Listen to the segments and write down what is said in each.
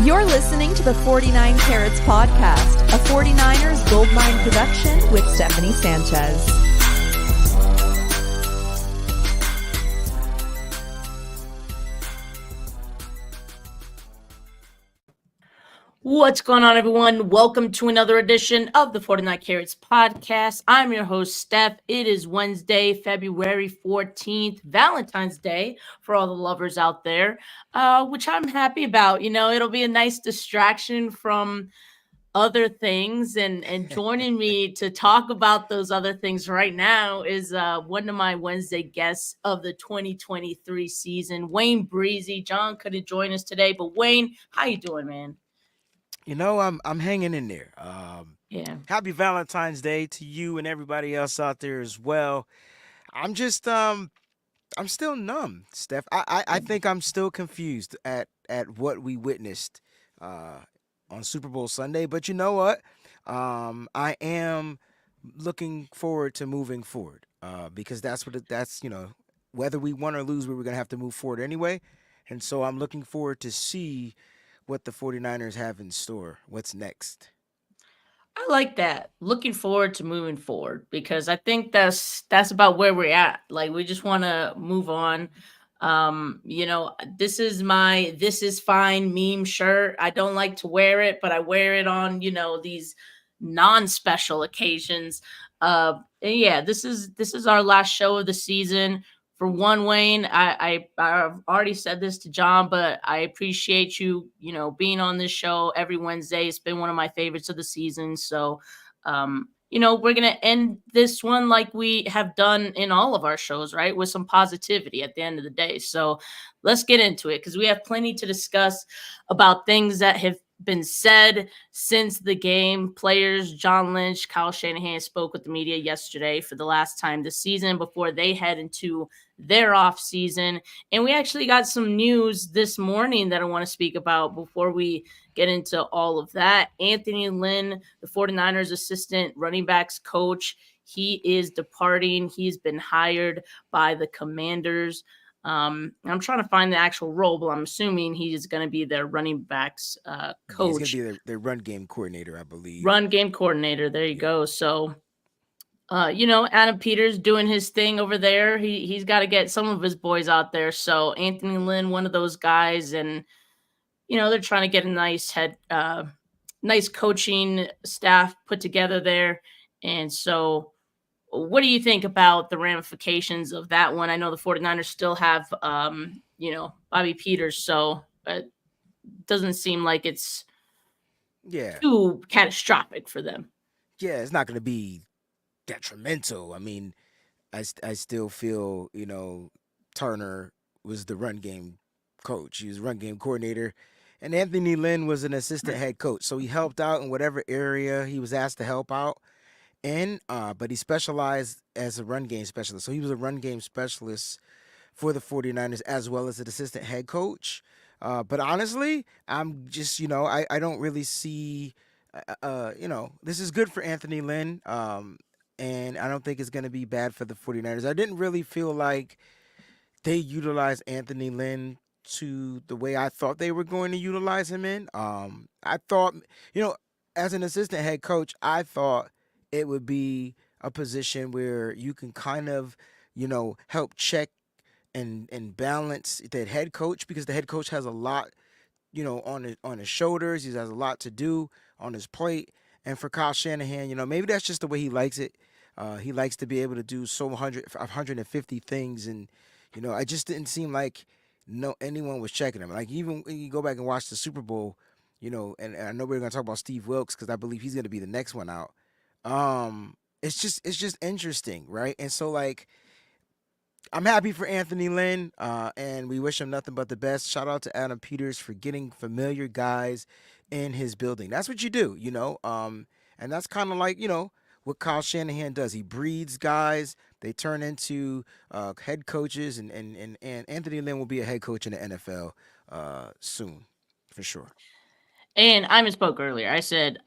You're listening to the 49 Carats Podcast, a 49ers Goldmine production with Stephanie Sanchez. What's going on, everyone? Welcome to another edition of the 49 Carats Podcast. I'm your host, Steph. It is Wednesday, February 14th, Valentine's Day for all the lovers out there, which I'm happy about. You know, it'll be a nice distraction from other things, and joining me to talk about those other things right now is one of my Wednesday guests of the 2023 season, Wayne Breezie. John couldn't join us today, but Wayne, how you doing, man? You know, I'm hanging in there. Yeah. Happy Valentine's Day to you and everybody else out there as well. I'm just I'm still numb, Steph. I think I'm still confused at what we witnessed uh on Super Bowl Sunday. But you know what? I am looking forward to moving forward. Because that's whether we win or lose, we were gonna have to move forward anyway. And so I'm looking forward to see what the 49ers have in store. What's next? I like that. Looking forward to moving forward because I think that's about where we're at. Like we just want to move on. This is my "this is fine" meme shirt. I don't like to wear it, but I wear it on, these non-special occasions. And yeah, this is our last show of the season. For one, Wayne, I've already said this to John, but I appreciate you, being on this show every Wednesday. It's been one of my favorites of the season. So, we're gonna end this one like we have done in all of our shows, right? With some positivity at the end of the day. So let's get into it because we have plenty to discuss about things that have been said since the game. Players John Lynch, Kyle Shanahan spoke with the media yesterday for the last time this season before they head into their off season. And we actually got some news this morning that I want to speak about before we get into all of that. Anthony Lynn, the 49ers assistant running backs coach, he is departing. He's been hired by the Commanders. I'm trying to find the actual role, but I'm assuming he is going to be their running backs Yeah, he's coach. gonna be their run game coordinator, I believe. Run game coordinator. There you Yeah. go. So, Adam Peters doing his thing over there. He's got to get some of his boys out there. So Anthony Lynn, one of those guys, and they're trying to get a nice coaching staff put together there. And so, what do you think about the ramifications of that one? I know the 49ers still have, Bobby Peters, so it doesn't seem like it's Yeah. too catastrophic for them. Yeah, it's not gonna be detrimental. I mean, I still feel, Turner was the run game coach. He was run game coordinator. And Anthony Lynn was an assistant head coach. So he helped out in whatever area he was asked to help out in. But he specialized as a run game specialist. So he was a run game specialist for the 49ers as well as an assistant head coach. But honestly, I'm just, I don't really see, this is good for Anthony Lynn. And I don't think it's going to be bad for the 49ers. I didn't really feel like they utilized Anthony Lynn to the way I thought they were going to utilize him in. I thought, as an assistant head coach, I thought it would be a position where you can kind of, help check and balance that head coach because the head coach has a lot, on his shoulders. He has a lot to do on his plate. And for Kyle Shanahan, maybe that's just the way he likes it. He likes to be able to do 150 things, and I just didn't seem like anyone was checking him. Like even when you go back and watch the Super Bowl, and I know we're gonna talk about Steve Wilkes because I believe he's gonna be the next one out. It's just interesting, right? And so like I'm happy for Anthony Lynn, and we wish him nothing but the best. Shout out to Adam Peters for getting familiar guys in his building. That's what you do, and that's kind of like what Kyle Shanahan does. He breeds guys; they turn into head coaches, and Anthony Lynn will be a head coach in the NFL soon, for sure. And I misspoke earlier. I said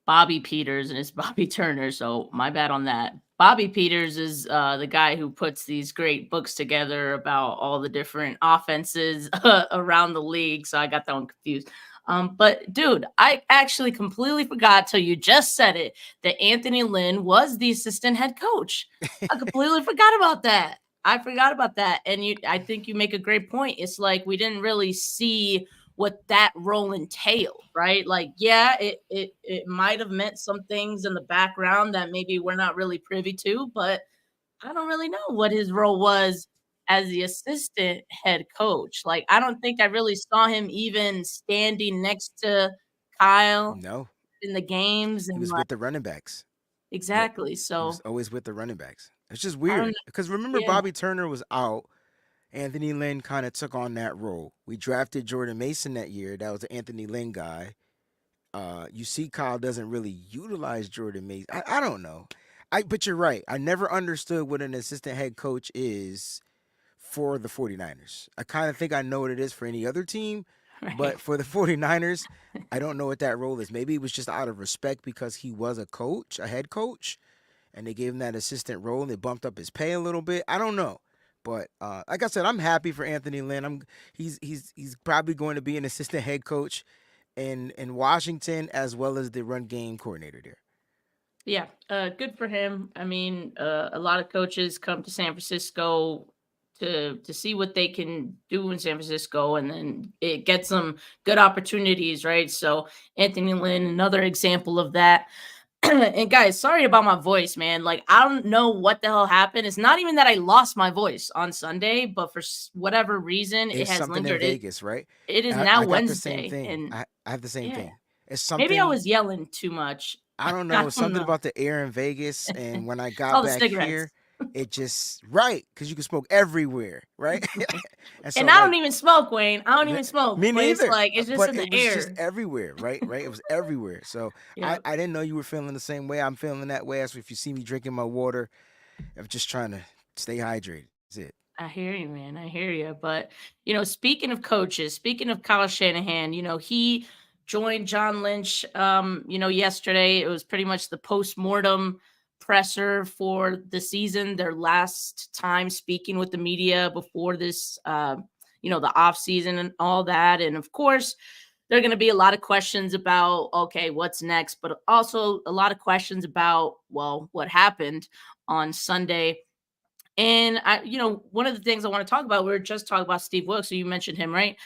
Bobby Peters and it's Bobby Turner, so my bad on that. Bobby Peters is the guy who puts these great books together about all the different offenses around the league. So I got that one confused. But dude, I actually completely forgot till you just said it that Anthony Lynn was the assistant head coach. I completely forgot about that. I forgot about that. And I think you make a great point. It's like we didn't really see what that role entailed, right? Like, yeah, it might have meant some things in the background that maybe we're not really privy to, but I don't really know what his role was as the assistant head coach. Like, I don't think I really saw him even standing next to Kyle No, in the games he and was like with the running backs. Yep, exactly. he was So always with the running backs. It's just I don't weird know. because remember Yeah. Bobby Turner was out. Anthony Lynn kind of took on that role. We drafted Jordan Mason that year. That was the Anthony Lynn guy. You see, Kyle doesn't really utilize Jordan Mason. I don't know. But you're right. I never understood what an assistant head coach is for the 49ers. I kind of think I know what it is for any other team, Right. but for the 49ers, I don't know what that role is. Maybe it was just out of respect because he was a coach, a head coach, and they gave him that assistant role and they bumped up his pay a little bit. I don't know. But like I said, I'm happy for Anthony Lynn. He's probably going to be an assistant head coach in Washington as well as the run game coordinator there. Yeah, good for him. I mean, a lot of coaches come to San Francisco to see what they can do in San Francisco, and then it gets them good opportunities, right? So Anthony Lynn, another example of that. And guys, sorry about my voice, man. Like I don't know what the hell happened. It's not even that I lost my voice on Sunday, but for whatever reason, it It's has something in lingered. It Vegas, right? it is I now got the same Wednesday, thing. and I have the same yeah, thing. It's maybe I something was yelling too much. I don't I know, don't something know. about the air in Vegas, and when I It's got all the back here, cigarettes. it just right because you can smoke everywhere, right? And And so I don't like even smoke, Wayne. I don't even smoke, me but it's neither, like it's just but in it the was just air. everywhere, right? Right, it was everywhere. So Yep. I didn't know you were feeling the same way. I'm feeling that way. As if you see me drinking my water, I'm just trying to stay hydrated. That's it. I hear you, man. I hear you. But, speaking of coaches, speaking of Kyle Shanahan, he joined John Lynch, yesterday. It was pretty much the post-mortem presser for the season, their last time speaking with the media before this, the off season and all that. And of course, there are going to be a lot of questions about, okay, what's next, but also a lot of questions about, well, what happened on Sunday. And one of the things I want to talk about, we were just talking about Steve Wilkes. So you mentioned him, right?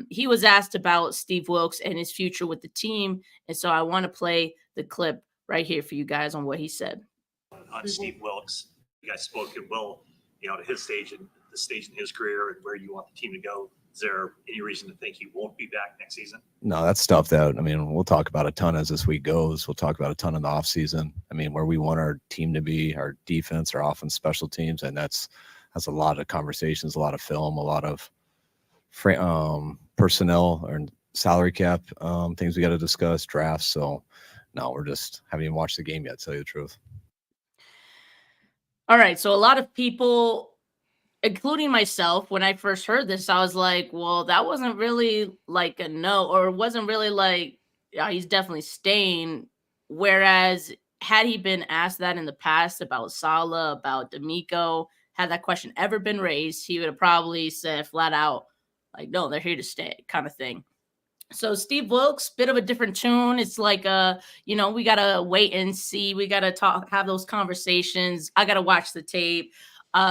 He was asked about Steve Wilkes and his future with the team. And so I want to play the clip right here for you guys on what he said. On Steve Wilkes, you guys spoke at will, to his stage and the stage in his career and where you want the team to go. Is there any reason to think he won't be back next season? No, that's stuff that, we'll talk about a ton as this week goes. We'll talk about a ton in the offseason. Where we want our team to be, our defense, our offense, special teams, and that's a lot of conversations, a lot of film, a lot of personnel or salary cap things we got to discuss, drafts. So, no, haven't even watched the game yet, to tell you the truth. All right. So a lot of people, including myself, when I first heard this, I was like, well, that wasn't really like a no, or it wasn't really like, yeah, he's definitely staying. Whereas had he been asked that in the past about Saleh, about D'Amico, had that question ever been raised, he would have probably said flat out, like, no, they're here to stay, kind of thing. So Steve Wilkes, bit of a different tune. It's like we gotta wait and see. We gotta have those conversations. I gotta watch the tape.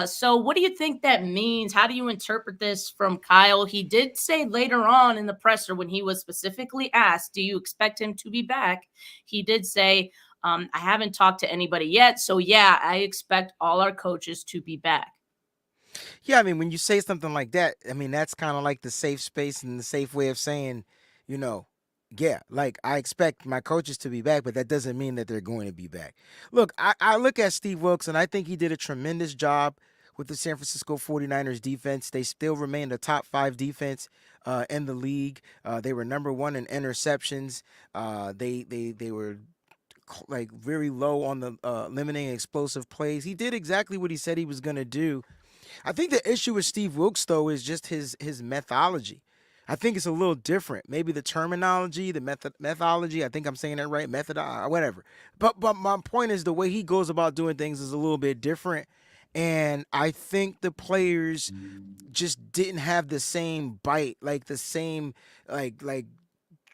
So what do you think that means? How do you interpret this from Kyle? He did say later on in the presser when he was specifically asked, do you expect him to be back? He did say, I haven't talked to anybody yet. So yeah, I expect all our coaches to be back. Yeah, when you say something like that, that's kind of like the safe space and the safe way of saying, you know, yeah, like I expect my coaches to be back, but that doesn't mean that they're going to be back. Look, I look at Steve Wilkes and I think he did a tremendous job with the San Francisco 49ers defense. They still remain the top 5 defense in the league. They were number 1 in interceptions. They were like very low on the limiting explosive plays. He did exactly what he said he was going to do. I think the issue with Steve Wilkes, though, is just his methodology. I think it's a little different. Maybe the terminology, the methodology. I think I'm saying that right. Method, whatever. But my point is the way he goes about doing things is a little bit different. And I think the players just didn't have the same bite, like the same like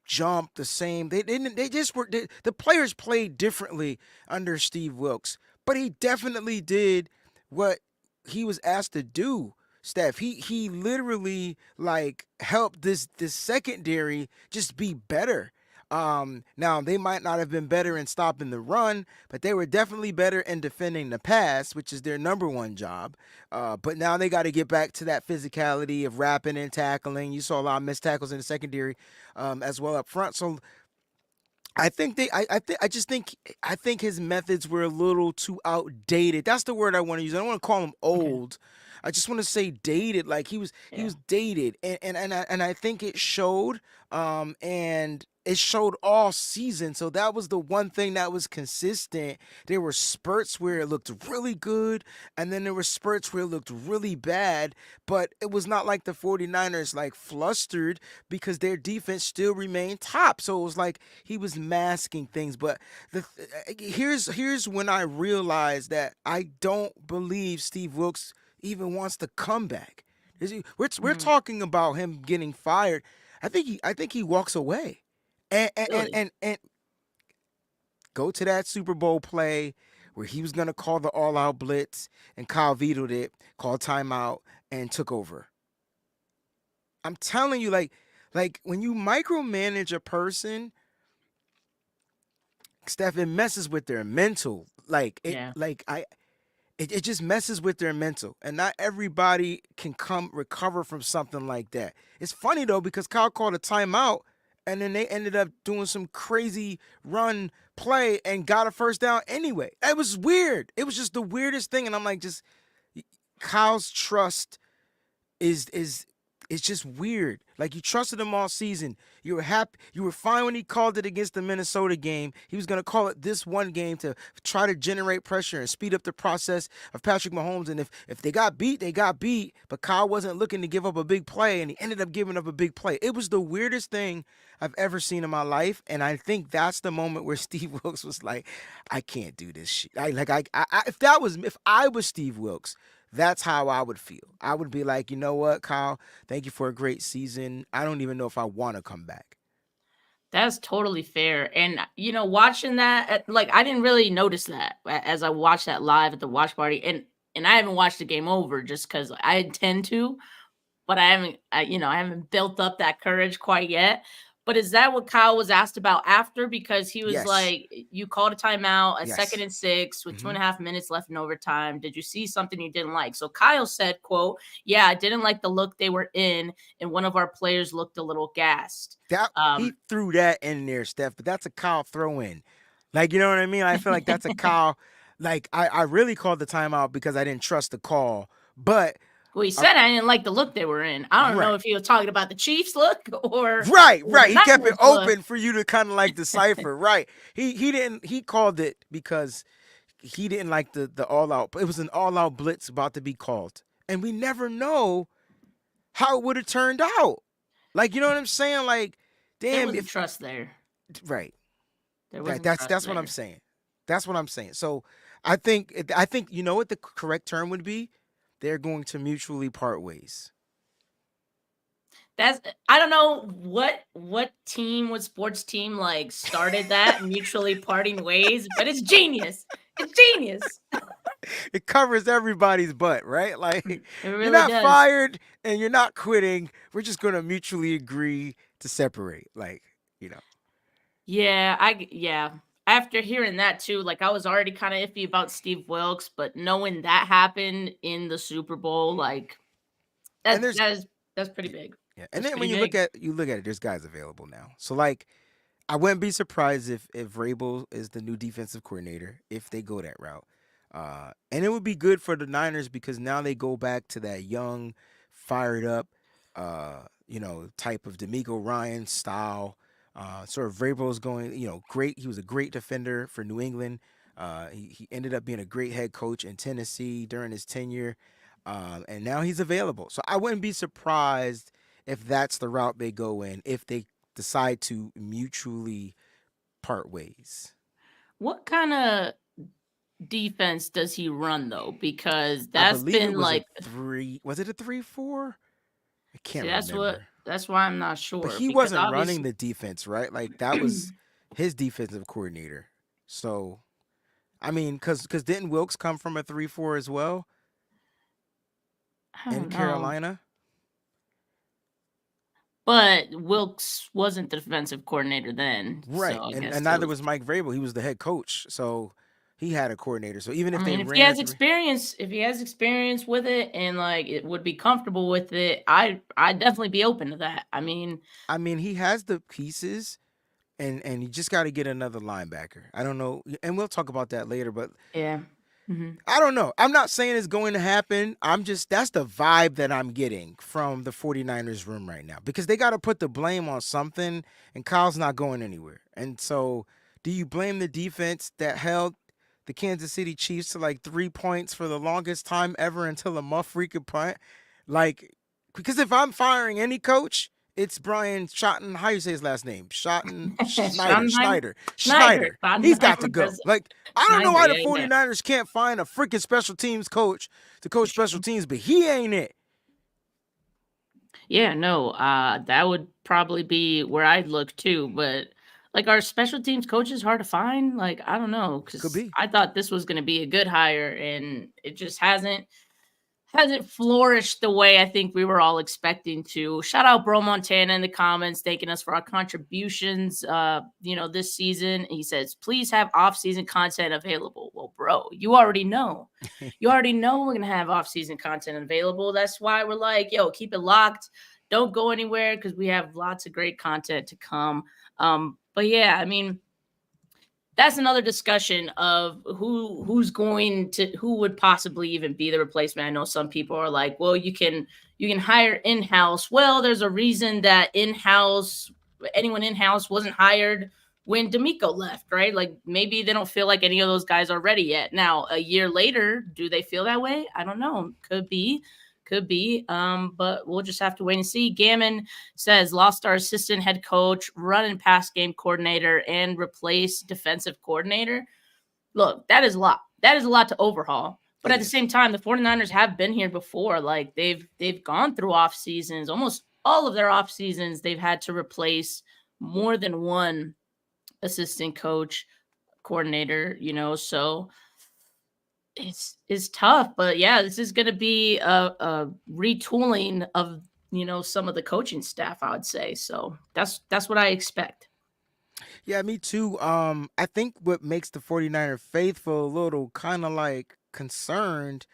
jump the same. They didn't. They just were. The players played differently under Steve Wilkes, but he definitely did what he was asked to do. Steph, he literally like helped this secondary just be better. Now they might not have been better in stopping the run, but they were definitely better in defending the pass, which is their number one job. But now they got to get back to that physicality of wrapping and tackling. You saw a lot of missed tackles in the secondary, as well up front. So I think I think his methods were a little too outdated. That's the word I want to use. I don't want to call him Okay. old. I just want to say dated. Like he Yeah. was dated, and I think it showed. And it showed all season. So that was the one thing that was consistent. There were spurts where it looked really good, and then there were spurts where it looked really bad. But it was not like the 49ers like flustered because their defense still remained top. So it was like he was masking things. But here's when I realized that I don't believe Steve Wilkes even wants to come back. We're Mm, talking about him getting fired. I think he walks away. really? And go to that Super Bowl play where he was gonna call the all out blitz and Kyle vetoed it, called timeout, and took over. I'm telling you, like when you micromanage a person, Steph, it messes with their mental. Yeah. It just messes with their mental, and not everybody can come recover from something like that. It's funny though because Kyle called a timeout, and then they ended up doing some crazy run play and got a first down anyway. It was weird. It was just the weirdest thing, and I'm like, just Kyle's trust is it's just weird. Like you trusted him all season. You were happy. You were fine when he called it against the Minnesota game. He was gonna call it this one game to try to generate pressure and speed up the process of Patrick Mahomes. And if they got beat, they got beat. But Kyle wasn't looking to give up a big play, and he ended up giving up a big play. It was the weirdest thing I've ever seen in my life, and I think that's the moment where Steve Wilkes was like, "I can't do this shit." If I was Steve Wilkes, that's how I would feel. I would be like, you know what, Kyle? Thank you for a great season. I don't even know if I want to come back. That's totally fair. And watching that, like I didn't really notice that as I watched that live at the watch party, and I haven't watched the game over just because I intend to, but I haven't built up that courage quite yet. But is that what Kyle was asked about after? Because he was Yes. like, you called a timeout, a second Yes. and 6 with two hmm and a half minutes left in overtime. Did you see something you didn't like? So Kyle said, quote, yeah, I didn't like the look they were in, and one of our players looked a little gassed. That he Um, threw that in there, Steph, but that's a Kyle throw in. Like, you know what I mean? I feel like that's a Kyle. Like, I really called the timeout because I didn't trust the call. But well, he uh, said I didn't like the look they were in. I don't know right. if he was talking about the Chiefs look or Right. the He kept it Niners look. open for you to kind of like decipher. Right. He called it because he didn't like the all out. It was an all out blitz about to be called, and we never know how it would have turned out. Like you know what I'm saying? Like, There damn, wasn't if trust there. right, There right. wasn't trust That's what I'm there. saying. That's what I'm saying. So I think you know what the correct term would be. They're going to mutually part ways. That's I don't know what sports team like started that mutually parting ways, but it's genius. It's genius. It covers everybody's butt, right? Like It you're really not does. fired and you're not quitting. We're just going to mutually agree to separate. Like you know. Yeah. After hearing that too, like I was already kind of iffy about Steve Wilkes, but knowing that happened in the Super Bowl, like And that there's that is that's pretty big. yeah, and That's then when pretty big. you look at it, there's guys available now. So like, I wouldn't be surprised if Vrabel is the new defensive coordinator if they go that route. And it would be good for the Niners because now they go back to that young, fired up, type of D'Amico Ryan style. Sort of Vrabel's going, great. He was a great defender for New England. He ended up being a great head coach in Tennessee during his tenure. And now he's available. So I wouldn't be surprised if that's the route they go in, if they decide to mutually part ways. What kind of defense does he run though? Because I that's believe it been was a like three. Was it a 3-4? I see can't that's what remember. That's why I'm not But sure he because wasn't running obviously the defense, right? Like that was his defensive coordinator. So I mean, because didn't Wilkes come from a 3-4 as well I in don't know. Carolina? But Wilkes wasn't the defensive coordinator then, so Right, I and guess it neither was. was Mike Vrabel. He was the head coach, so he had a coordinator. So even I if they mean, ran a three, if he has experience with it, and like it would be comfortable with it, I'd definitely be open to that. I mean, I mean, he has the pieces, and you just got to get another linebacker. I don't know, and we'll talk about that later. But yeah. I don't know. I'm not saying it's going to happen. I'm just that's the vibe that I'm getting from the 49ers room right now because they got to put the blame on something and Kyle's not going anywhere. And so, do you blame the defense that held the Kansas City Chiefs to like 3 points for the longest time ever until a muff freaking punt? Like because if I'm firing any coach, it's Brian Schotten. How you say his last name? Schotten Schneider. Schottenheimer, Schneider. He's got to Schottenheimer, go. Like I don't know Schneider, why the yeah, yeah. 49ers can't find a freaking special teams coach to coach special teams, but he ain't it. Yeah, no, that would probably be where I'd look too. But like, our special teams coaches hard to find? Like, I don't know, Could because be. I thought this was going to be a good hire, and it just hasn't flourished the way I think we were all expecting to. Shout out Bro Montana in the comments, thanking us for our contributions this season. He says, please have off-season content available. Well, bro, you already know. You already know we're gonna have off-season content available. That's why we're like, yo, keep it locked. Don't go anywhere because we have lots of great content to come. But yeah, I mean, that's another discussion of who would possibly even be the replacement. I know some people are like, well, you can hire in-house. Well, there's a reason that anyone in-house wasn't hired when D'Amico left, right? Like maybe they don't feel like any of those guys are ready yet. Now, a year later, do they feel that way? I don't know. Could be. Could be. But we'll just have to wait and see. Gammon says lost our assistant head coach, run and pass game coordinator, and replace defensive coordinator. Look, that is a lot. That is a lot to overhaul. But It at the is. same time, the 49ers have been here before. Like they've gone through off seasons. Almost all of their off seasons, they've had to replace more than one assistant coach, coordinator, so it's tough, but yeah, this is going to be a retooling of some of the coaching staff, I would say. So that's what I expect. Yeah, me too. I think what makes the 49er faithful a little kind of like concerned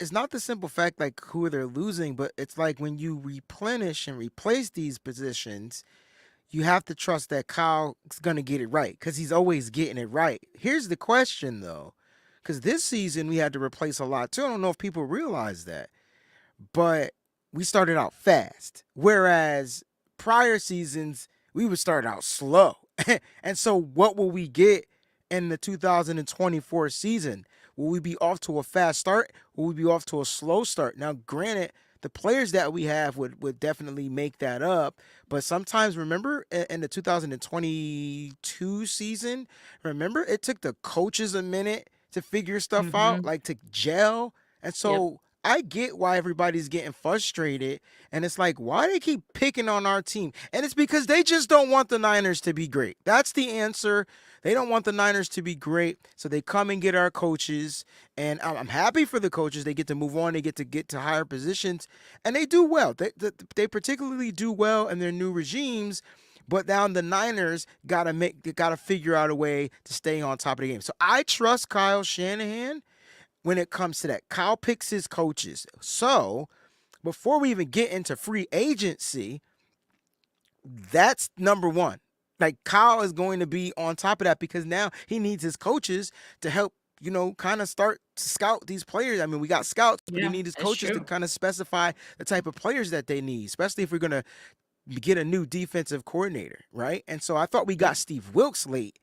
is not the simple fact like who they're losing, but it's like when you replenish and replace these positions, you have to trust that Kyle's going to get it right because he's always getting it right. Here's the question though, because this season we had to replace a lot too. I don't know if people realize that, but we started out fast. Whereas prior seasons, we would start out slow. And so, what will we get in the 2024 season? Will we be off to a fast start? Will we be off to a slow start? Now, granted, the players that we have would definitely make that up. But sometimes, remember, in the 2022 season, remember, it took the coaches a minute to figure stuff out, Mm-hmm. like to gel. And Yep. so I get why everybody's getting frustrated. And it's like, why they keep picking on our team? And it's because they just don't want the Niners to be great. That's the answer. They don't want the Niners to be great. So they come and get our coaches. And I'm happy for the coaches. They get to move on. They get to higher positions. And they do well. They particularly do well in their new regimes. But now the Niners gotta figure out a way to stay on top of the game. So I trust Kyle Shanahan when it comes to that. Kyle picks his coaches. So before we even get into free agency, that's number one. Like Kyle is going to be on top of that because now he needs his coaches to help, kind of start to scout these players. I mean, we got scouts, but he Yeah, needs his that's coaches to true. kind of specify the type of players that they need, especially if we're going to get a new defensive coordinator, right? And so I thought we got Yep. Steve Wilkes late.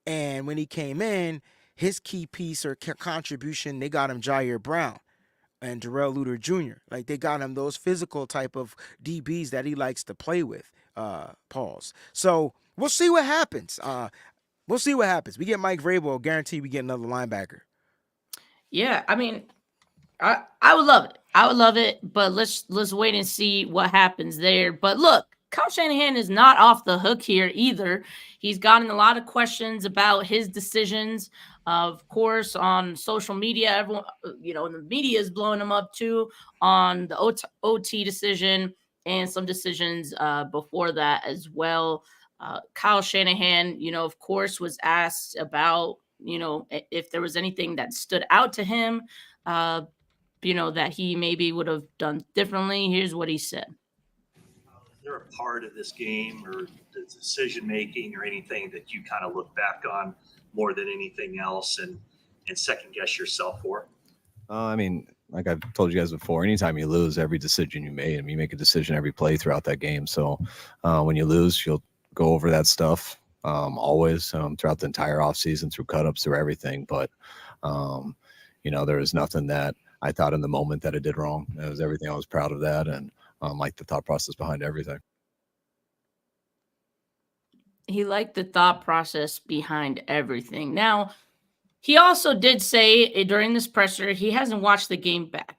And when he came in, his key piece or contribution, they got him Jair Brown and Darrell Luter Jr. Like they got him those physical type of DBs that he likes to play with. Pauls. So we'll see what happens. We'll see what happens. We get Mike Vrabel, I'll guarantee we get another linebacker. Yeah, I mean, I would love it. I would love it, but let's wait and see what happens there. But look, Kyle Shanahan is not off the hook here either. He's gotten a lot of questions about his decisions. Of course, on social media, everyone, the media is blowing him up too on the OT decision and some decisions before that as well. Kyle Shanahan, of course, was asked about, if there was anything that stood out to him. That he maybe would have done differently. Here's what he said. Is there a part of this game or the decision making or anything that you kind of look back on more than anything else and second guess yourself for? I mean, like I've told you guys before, anytime you lose, every decision you made, you make a decision every play throughout that game. So when you lose, you'll go over that stuff always throughout the entire offseason, through cut-ups, through everything. But, there was nothing that I thought in the moment that I did wrong. It was everything. I was proud of that and like the thought process behind everything. He liked the thought process behind everything. Now, he also did say during this presser, he hasn't watched the game back.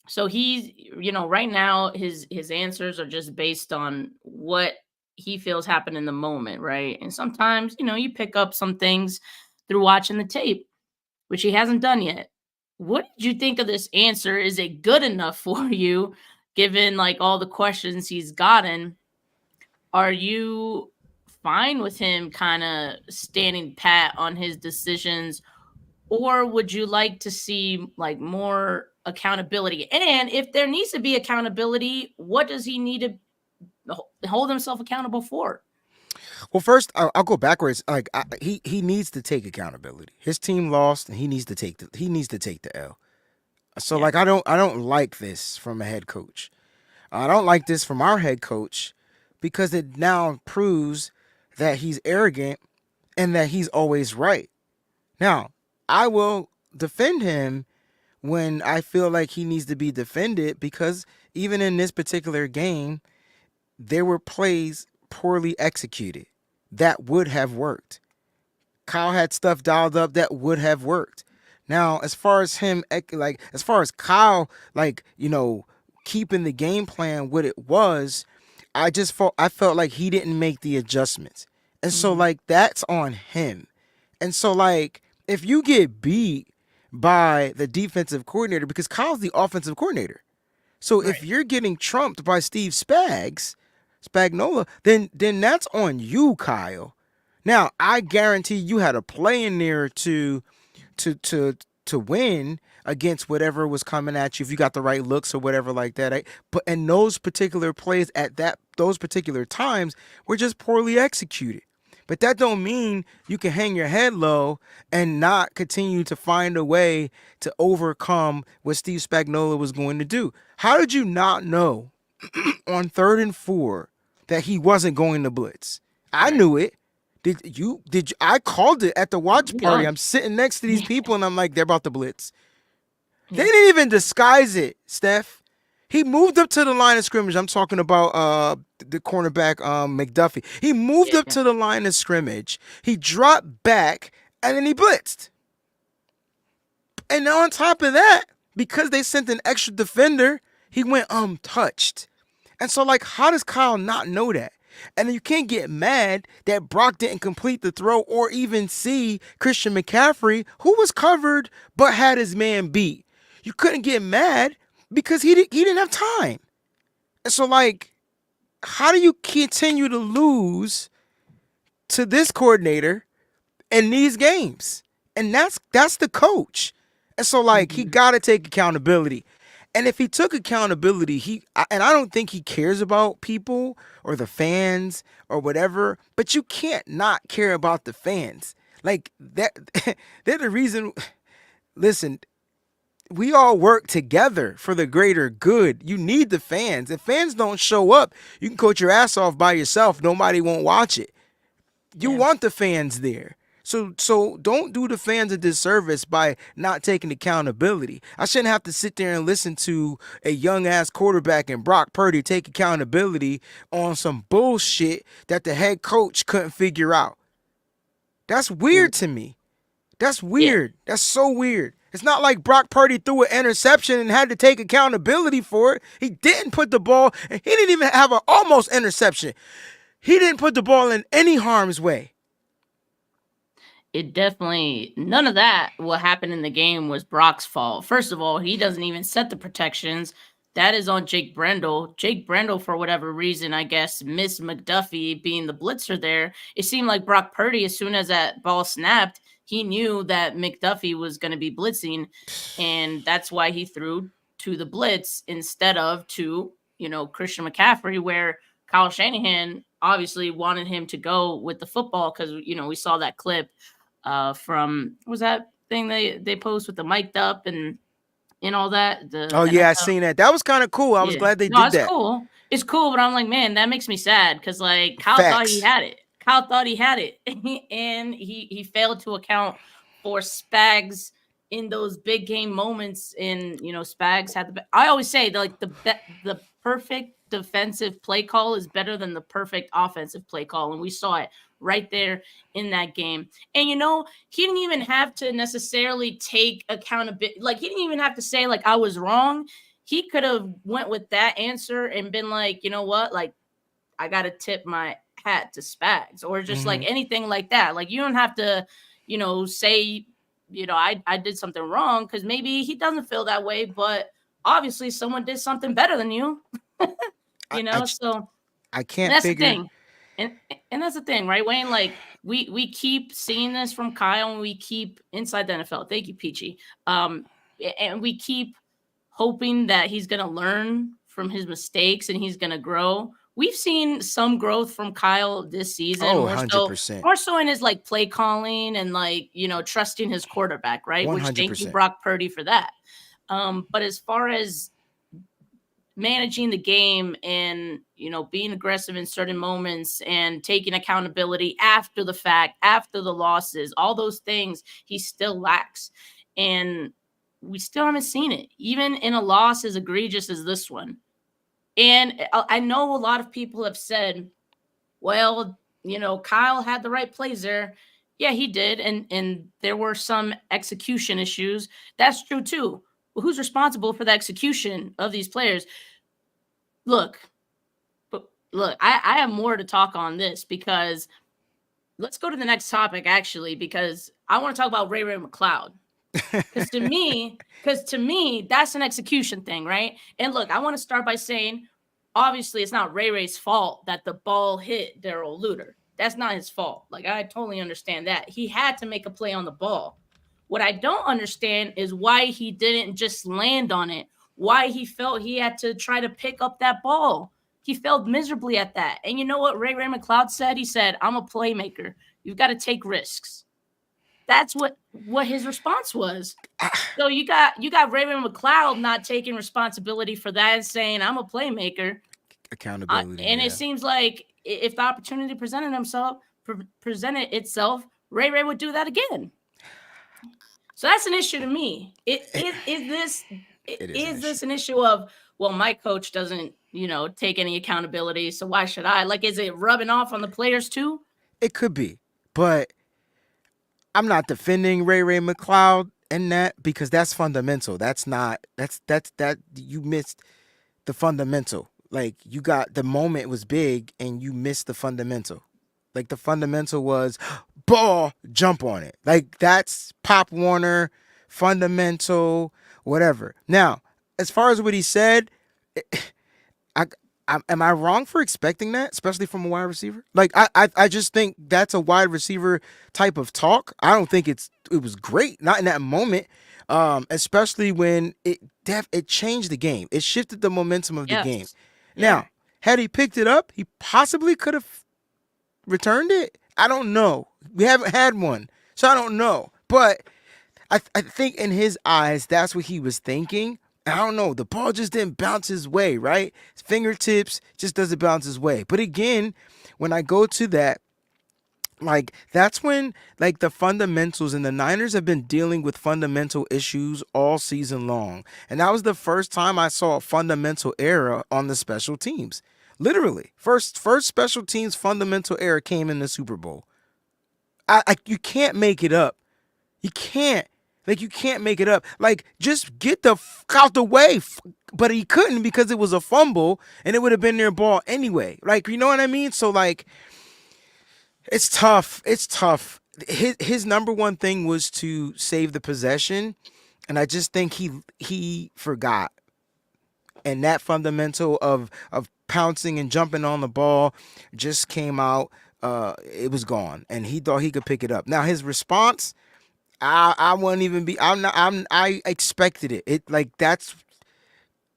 So he's, right now his answers are just based on what he feels happened in the moment, right? And sometimes, you pick up some things through watching the tape, which he hasn't done yet. What did you think of this answer? Is it good enough for you, given like all the questions he's gotten? Are you fine with him kind of standing pat on his decisions, or would you like to see like more accountability? And if there needs to be accountability, what does he need to hold himself accountable for? Well, first I'll go backwards. Like he needs to take accountability. His team lost, and he needs to take the L. So like I don't like this from a head coach. I don't like this from our head coach because it now proves that he's arrogant and that he's always right. Now, I will defend him when I feel like he needs to be defended, because even in this particular game, there were plays poorly executed that would have worked. Kyle had stuff dialed up that would have worked. Now, as far as Kyle, keeping the game plan what it was, I felt like he didn't make the adjustments. And so like that's on him. And so like if you get beat by the defensive coordinator, because Kyle's the offensive coordinator. So if you're getting trumped by Steve Spagnuolo, then that's on you, Kyle. Now, I guarantee you had a play in there to win against whatever was coming at you, if you got the right looks or whatever like that. But in those particular plays at those particular times were just poorly executed. But that don't mean you can hang your head low and not continue to find a way to overcome what Steve Spagnuolo was going to do. How did you not know on 3rd and 4 that he wasn't going to blitz? I knew it. Did you? I called it at the watch party. I'm sitting next to these people and I'm like, they're about to blitz. They didn't even disguise it, Steph. He moved up to the line of scrimmage. I'm talking about the cornerback McDuffie. He moved up to the line of scrimmage. He dropped back and then he blitzed. And on top of that, because they sent an extra defender, he went untouched. And so like, how does Kyle not know that? And you can't get mad that Brock didn't complete the throw or even see Christian McCaffrey, who was covered but had his man beat. You couldn't get mad because he didn't have time. And so, like, how do you continue to lose to this coordinator in these games? And that's the coach. And so, like, he got to take accountability. And if he took accountability, I don't think he cares about people or the fans or whatever, but you can't not care about the fans. Like, that they're the reason. Listen, we all work together for the greater good. You need the fans. If fans don't show up, you can coach your ass off by yourself. Nobody won't watch it. You want the fans there. So don't do the fans a disservice by not taking accountability. I shouldn't have to sit there and listen to a young-ass quarterback and Brock Purdy take accountability on some bullshit that the head coach couldn't figure out. That's weird to me. That's weird. That's so weird. It's not like Brock Purdy threw an interception and had to take accountability for it. He didn't put the ball, and he didn't even have an almost interception. He didn't put the ball in any harm's way. It definitely, none of that, what happened in the game was Brock's fault. First of all, he doesn't even set the protections. That is on Jake Brendel. Jake Brendel, for whatever reason, I guess, missed McDuffie being the blitzer there. It seemed like Brock Purdy, as soon as that ball snapped, he knew that McDuffie was going to be blitzing, and that's why he threw to the blitz instead of to, Christian McCaffrey, where Kyle Shanahan obviously wanted him to go with the football because, we saw that clip from, what was that thing they post with the mic'd up and all that? Oh, yeah, I seen that. That was kind of cool. I was glad they did that. Cool. It's cool, but I'm like, man, that makes me sad because, like, Kyle thought he had it. And he failed to account for Spags in those big game moments. And, Spags had I always say, like, the perfect defensive play call is better than the perfect offensive play call. And we saw it right there in that game. And, he didn't even have to necessarily take accountability. Like, he didn't even have to say, like, I was wrong. He could have went with that answer and been like, you know what? Like, I got to tip my hat to Spags or just like anything like that. Like, you don't have to, say, I did something wrong, because maybe he doesn't feel that way, but obviously someone did something better than you. So I can't that's figure. The thing. And that's the thing, right, Wayne? Like, we keep seeing this from Kyle, and we keep inside the NFL. Thank you, Peachy. And we keep hoping that he's going to learn from his mistakes and he's going to grow. We've seen some growth from Kyle this season. Oh, 100%. More so in his, like, play calling and, like, trusting his quarterback, right? 100%. Which, thank you, Brock Purdy, for that. But as far as managing the game and, being aggressive in certain moments and taking accountability after the fact, after the losses, all those things he still lacks. And we still haven't seen it, even in a loss as egregious as this one. And I know a lot of people have said, well, Kyle had the right plays there. Yeah, he did. And there were some execution issues. That's true too. Well, who's responsible for the execution of these players? Look, I have more to talk on this, because let's go to the next topic, actually, because I want to talk about Ray McCloud. Because to me, that's an execution thing, right? And look, I want to start by saying, obviously, it's not Ray's fault that the ball hit Darrell Luter. That's not his fault. Like, I totally understand that. He had to make a play on the ball. What I don't understand is why he didn't just land on it, why he felt he had to try to pick up that ball. He failed miserably at that. And you know what Ray McCloud said? He said, I'm a playmaker. You've got to take risks. That's what his response was. So you got Ray McCloud not taking responsibility for that and saying, I'm a playmaker. Accountability. And it seems like if the opportunity presented itself, Ray would do that again. So that's an issue to me. Is this an issue of, well, my coach doesn't, take any accountability, so why should I? Like, is it rubbing off on the players too? It could be, but I'm not defending Ray McCloud in that, because that's fundamental. That's you missed the fundamental. Like, you got, the moment was big and you missed the fundamental. Like, the fundamental was ball, jump on it. Like, that's Pop Warner, fundamental, whatever. Now, as far as what he said, am I wrong for expecting that, especially from a wide receiver? Like, I just think that's a wide receiver type of talk. I don't think it was great, not in that moment, especially when it changed the game. It shifted the momentum of the game. Yeah. Now, had he picked it up, he possibly could have returned it. I don't know. We haven't had one, so I don't know. But I think in his eyes, that's what he was thinking. I don't know. The ball just didn't bounce his way, right? His fingertips just doesn't bounce his way. But again, when I go to that, like, that's when, like, the fundamentals, and the Niners have been dealing with fundamental issues all season long. And that was the first time I saw a fundamental error on the special teams. Literally. First special teams fundamental error came in the Super Bowl. You can't make it up. You can't. Like, you can't make it up. Like, just get the out the way. But he couldn't because it was a fumble, and it would have been their ball anyway. Like, you know what I mean? So, like, it's tough. It's tough. His number one thing was to save the possession, and I just think he forgot. And that fundamental of pouncing and jumping on the ball just came out. It was gone, and he thought he could pick it up. Now his response, I wouldn't even be. I'm not. I expected it. It like that's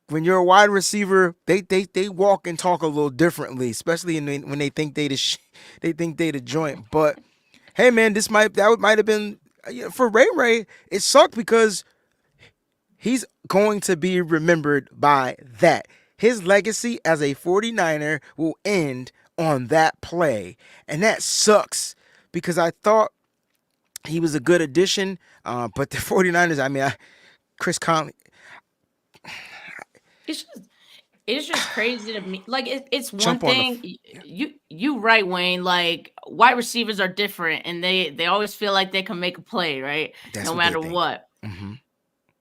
when you're a wide receiver. They walk and talk a little differently, especially when they think they think they the joint. But hey, man, that might have been for Ray Ray. It sucked because he's going to be remembered by that. His legacy as a 49er will end on that play. And that sucks because I thought he was a good addition. But the 49ers, I mean, Chris Conley. It's just it's just crazy to me. Like it's one Jump on the thing you right, Wayne. Like wide receivers are different, and they always feel like they can make a play, right? That's No what they matter think. what. Mm-hmm.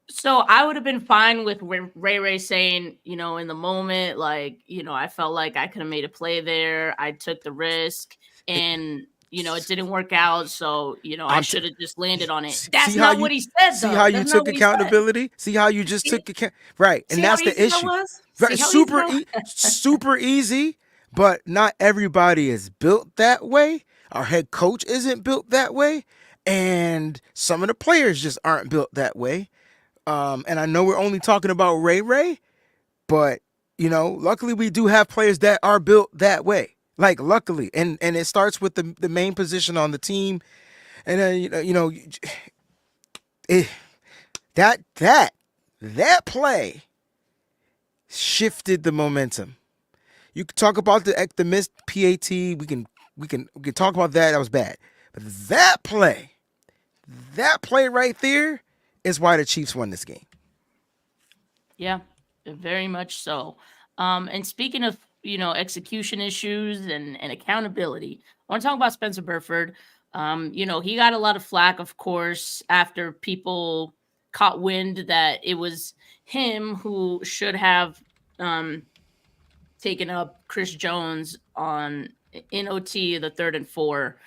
So I would have been fine with Ray saying, in the moment, like, I felt like I could have made a play there. I took the risk and, it didn't work out. So, I should have just landed on it. That's See how not you what he said, see though. how you That's not took what he said. accountability. See how you just took account. Right, and See that's how the easy that issue. was? Right, See how easy that was? super easy, but not everybody is built that way. Our head coach isn't built that way, and some of the players just aren't built that way. And I know we're only talking about Ray, but luckily we do have players that are built that way. Like luckily, and it starts with the main position on the team, and then it, that play shifted the momentum. You can talk about the missed PAT. We can talk about that. That was bad, but that play right there is why the Chiefs won this game. Yeah, very much so. And speaking of, execution issues and accountability, I want to talk about Spencer Burford. He got a lot of flack, of course, after people caught wind that it was him who should have um, taken up Chris Jones in OT, the 3rd and 4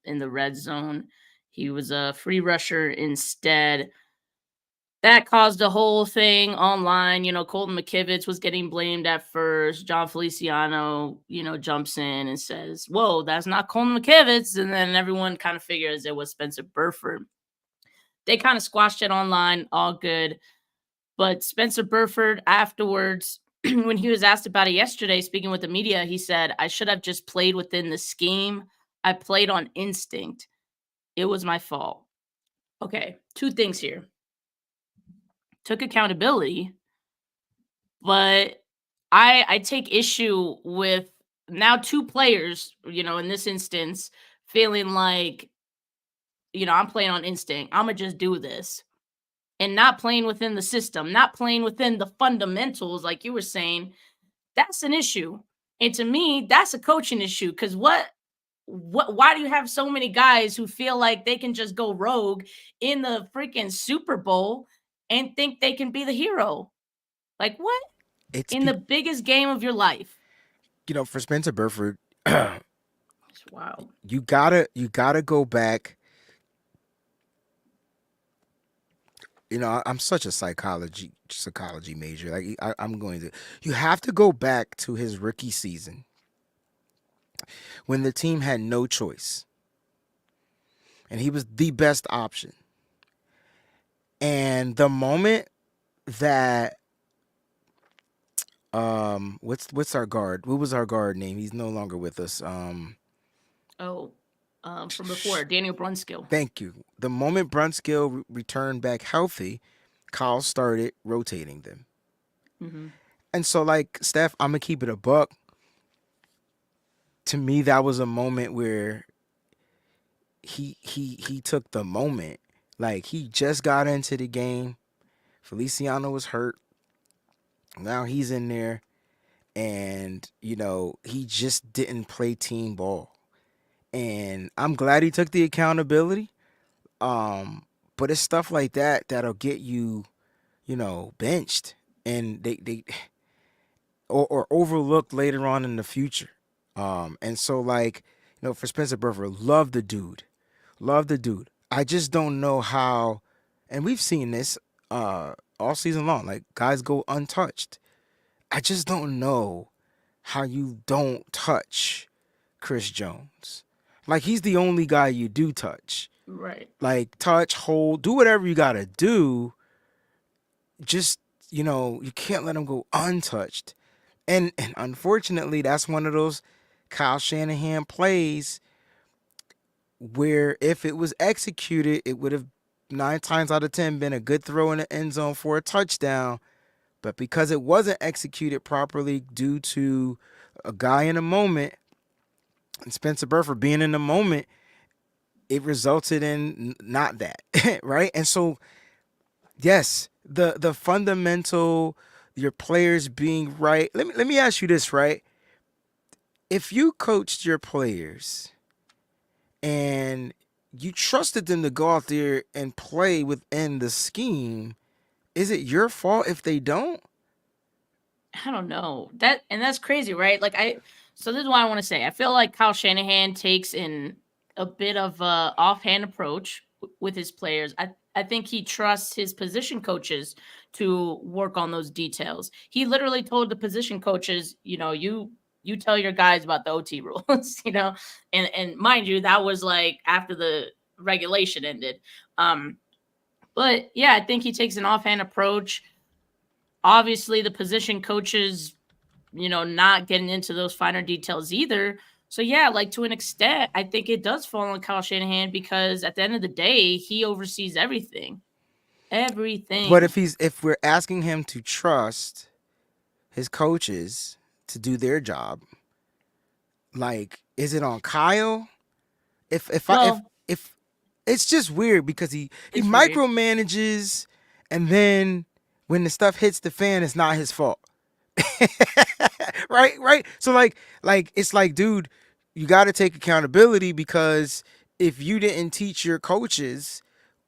in the red zone. He was a free rusher instead. That caused a whole thing online. Colton McKivitz was getting blamed at first. John Feliciano, jumps in and says, "Whoa, that's not Colton McKivitz." And then everyone kind of figures it was Spencer Burford. They kind of squashed it online, all good. But Spencer Burford afterwards, when he was asked about it yesterday, speaking with the media, he said, "I should have just played within the scheme. I played on instinct. It was my fault." Okay, 2 things here. Took accountability, but I take issue with now 2 players, in this instance, feeling like, I'm playing on instinct. I'ma just do this. And not playing within the system, not playing within the fundamentals, like you were saying, that's an issue. And to me, that's a coaching issue. Cause why do you have so many guys who feel like they can just go rogue in the freaking Super Bowl and think they can be the hero? Like what? It's In the biggest game of your life. for Spencer Burford, Wow. you gotta go back. I'm such a psychology major. Like I'm going to. You have to go back to his rookie season when the team had no choice, and he was the best option. And the moment that what's our guard? What was our guard name? He's no longer with us. From before, Daniel Brunskill. Thank you. The moment Brunskill returned back healthy, Kyle started rotating them. Mm-hmm. And so, like, Steph, I'm going to keep it a buck. To me, that was a moment where he took the moment. Like, he just got into the game. Feliciano was hurt. Now he's in there. And, he just didn't play team ball. And I'm glad he took the accountability. But it's stuff like that that'll get you, benched, and they or overlooked later on in the future. And so like, for Spencer Burford, love the dude. Love the dude. I just don't know how, and we've seen this all season long. Like, guys go untouched. I just don't know how you don't touch Chris Jones. Like, he's the only guy you do touch. Right. Like, touch, hold, do whatever you gotta do. Just, you can't let him go untouched. And unfortunately, that's one of those Kyle Shanahan plays where if it was executed, it would have 9 times out of 10 been a good throw in the end zone for a touchdown. But because it wasn't executed properly due to a guy in a moment and Spencer Burford being in the moment, it resulted in not that, right? And so, yes, the fundamental, your players being right. Let me ask you this, right? If you coached your players and you trusted them to go out there and play within the scheme, is it your fault if they don't? I don't know. That's crazy, right? So this is what I want to say. I feel like Kyle Shanahan takes in a bit of a offhand approach with his players. I think he trusts his position coaches to work on those details. He literally told the position coaches, you tell your guys about the OT rules, and mind you, that was like after the regulation ended. But yeah, I think he takes an offhand approach. Obviously, the position coaches, not getting into those finer details either. So yeah, like to an extent, I think it does fall on Kyle Shanahan because at the end of the day, he oversees everything. But Everything. if we're asking him to trust his coaches to do their job, like, is it on Kyle? If it's just weird because he It's weird. micromanages, and then when the stuff hits the fan, it's not his fault. right. So like it's like, dude, you got to take accountability, because if you didn't teach your coaches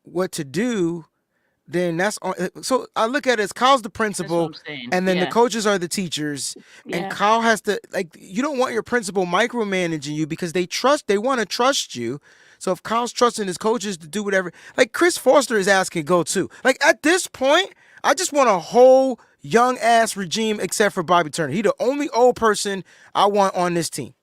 what to do, then that's on. So I look at it as Kyle's the That's what principal, I'm saying. and then the Yeah. coaches are the teachers, and Yeah. Kyle has to, like, you don't want your principal micromanaging you because they want to trust you. So if Kyle's trusting his coaches to do whatever, like Chris Foster is asking go too. Like, at this point, I just want a whole young ass regime except for Bobby Turner. He the only old person I want on this team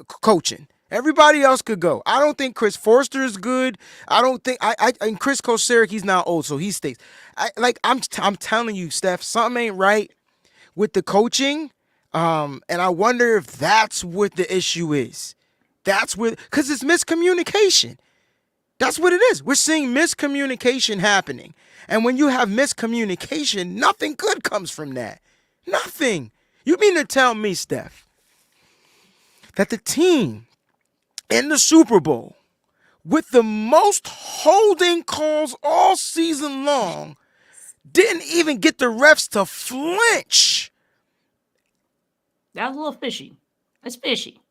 coaching. Everybody else could go. I don't think Chris Forster is good. I don't think and Chris Kosaric, he's now old, so he stays. I'm telling you, Steph, something ain't right with the coaching. And I wonder if that's what the issue is. Because it's miscommunication. That's what it is. We're seeing miscommunication happening. And when you have miscommunication, nothing good comes from that. Nothing. You mean to tell me, Steph, that the team in the Super Bowl with the most holding calls all season long didn't even get the refs to flinch? That was a little fishy. That's fishy.